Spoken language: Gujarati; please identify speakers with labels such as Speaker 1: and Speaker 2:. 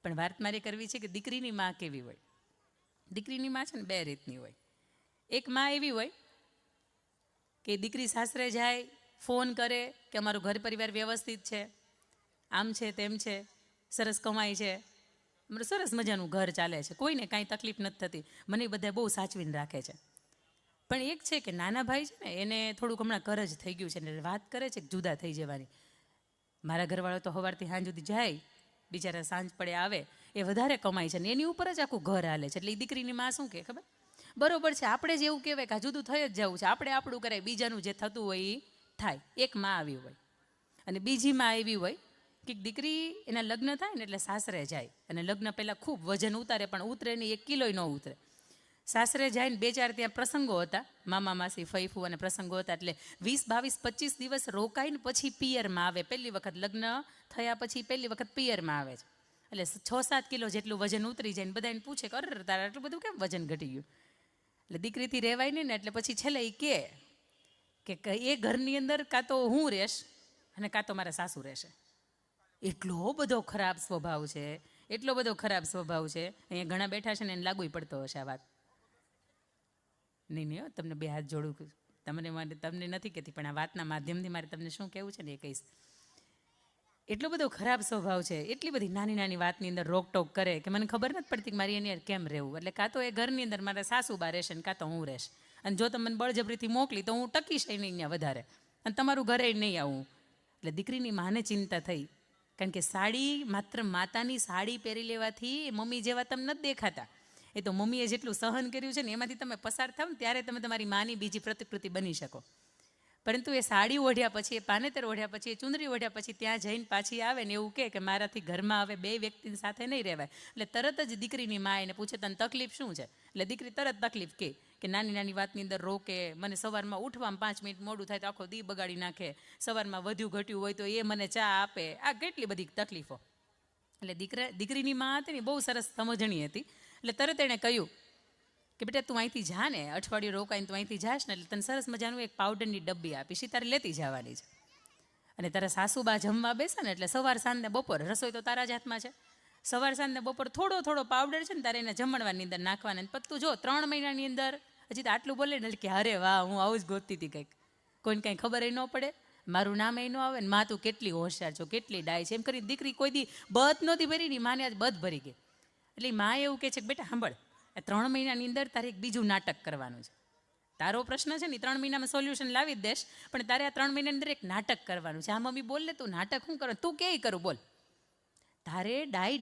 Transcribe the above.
Speaker 1: પણ વાત મારે કરવી છે કે દીકરીની માં કેવી હોય. દીકરીની માં છે ને બે રીતની હોય. એક માં એવી હોય કે દીકરી સાસરે જાય, ફોન કરે કે અમારું ઘર પરિવાર વ્યવસ્થિત છે, આમ છે તેમ છે, સરસ કમાય છે, અમારું સરસ મજાનું ઘર ચાલે છે, કોઈને કાંઈ તકલીફ નથી થતી, મને બધા બહુ સાચવીને રાખે છે. પણ એક છે કે નાના ભાઈ છે ને, એને થોડુંક હમણાં ઘર જ થઈ ગયું છે ને વાત કરે છે કે જુદા થઈ જવાની. મારા ઘરવાળો તો સવારથી સાંજ સુધી જાય, બિચારા સાંજ પડે આવે, એ વધારે કમાય છે ને એની ઉપર જ આખું ઘર હાલે છે. એટલે એ દીકરીની માં શું કહે ખબર? બરોબર છે, આપણે જ એવું કહેવાય કે આ જુદું થઈ જ જવું છે, આપણે આપણું કરાય, બીજાનું જે થતું હોય એ થાય. એક માં આવી હોય. અને બીજી માં એવી હોય કે દીકરી એના લગ્ન થાય ને એટલે સાસરે જાય, અને લગ્ન પહેલાં ખૂબ વજન ઉતારે, પણ ઉતરે નહીં, 1 કિલોય ન ઉતરે. સાસરે જાય ને 2-4 ત્યાં પ્રસંગો હતા, મામા માસી ફઈફુ અને પ્રસંગો હતા, એટલે 20, 22, 25 દિવસ રોકાઈને પછી પિયરમાં આવે. પહેલી વખત લગ્ન થયા પછી પહેલી વખત પિયરમાં આવે છે. એટલે 6-7 કિલો જેટલું વજન ઉતરી જાય ને બધાને પૂછે કે અરે તારા આટલું બધું કેમ વજન ઘટી ગયું? એટલે દીકરીથી રહેવાય નહીં ને, એટલે પછી છેલ્લે એ કે એ ઘરની અંદર કાં તો હું રહેશ અને કાં તો મારા સાસુ રહેશે. એટલો બધો ખરાબ સ્વભાવ છે, એટલો બધો ખરાબ સ્વભાવ છે. અહીંયા ઘણા બેઠા છે ને એને લાગુ પડતો હશે આ વાત. નહીં, તમને 2 હાથ જોડું, તમને નથી કહેતી, પણ આ વાતના માધ્યમથી મારે તમને શું કહેવું છે ને એ કહીશ. એટલો બધો ખરાબ સ્વભાવ છે, એટલી બધી નાની નાની વાતની અંદર રોકટોક કરે કે મને ખબર નથી પડતી કે મારી એની કેમ રહેવું. એટલે કાં તો એ ઘરની અંદર મારા સાસુબા રહેશે ને કાં તો હું રહેશ. અને જો તમે મને બળજબરીથી મોકલી તો હું ટકીશ નહીં અહીંયા વધારે, અને તમારું ઘરે નહીં આવું. એટલે દીકરીની માને ચિંતા થઈ, કારણ કે સાડી, માત્ર માતાની સાડી પહેરી લેવાથી મમ્મી જેવા તમે નથી દેખાતા. એ તો મમ્મીએ જેટલું સહન કર્યું છે ને એમાંથી તમે પસાર થાવ ને ત્યારે તમે તમારી માની બીજી પ્રતિકૃતિ બની શકો. પરંતુ એ સાડી ઓઢ્યા પછી, એ પાનેતર ઓઢ્યા પછી, એ ચુંદરી ઓઢ્યા પછી ત્યાં જઈને પાછી આવે ને એવું કે મારાથી ઘરમાં હવે 2 વ્યક્તિ સાથે નહીં રહેવાય. એટલે તરત જ દીકરીની મા એને પૂછે તને તકલીફ શું છે? એટલે દીકરી તરત તકલીફ કે નાની નાની વાતની અંદર રોકે, મને સવારમાં ઉઠવામાં 5 મિનિટ મોડું થાય તો આખો દી બગાડી નાખે, સવારમાં વધ્યું ઘટ્યું હોય તો એ મને ચા આપે, આ કેટલી બધી તકલીફો. એટલે દીકરીની મા હતી ને બહુ સરસ સમજણી હતી. એટલે તરત એણે કહ્યું કે બેટા તું અહીંથી જા ને, અઠવાડિયું રોકાઈને તું અહીંથી જાશ ને એટલે તને સરસ મજાનું એક પાવડરની ડબ્બી આપીશ, તારે લેતી જવાની છે. અને તારા સાસુબા જમવા બેસે ને એટલે સવાર સાંજ ને બપોર, રસોઈ તો તારા જ હાથમાં છે, સવાર સાંજ ને બપોર થોડો થોડો પાવડર છે ને તારે એને જમણવાની અંદર નાખવાના. પત્તું જો 3 મહિનાની અંદર હજી તો આટલું બોલે ને કે અરે વાહ, હું આવું જ ગોતતી હતી કંઈક, કોઈને કાંઈ ખબર ન પડે, મારું નામ એ ન આવે ને માં તું કેટલી હોશિયાર છો, કેટલી ડાય છે, એમ કરી દીકરી કોઈ દી બધ નહોતી ભરી ની, માને આજ બધ ભરી ગઈ. એટલે માં એવું કહે છે કે બેટા સાંભળ, 3 મહિનાની અંદર તારે એક બીજું નાટક કરવાનું છે. તારો પ્રશ્ન છે ને 3 મહિનામાં સોલ્યુશન લાવી જ દેશ, પણ તારે આ 3 મહિનાની અંદર એક નાટક કરવાનું છે. આ મમ્મી બોલ લે તું નાટક શું કરો? તું કે કરું બોલ. તારે ડાય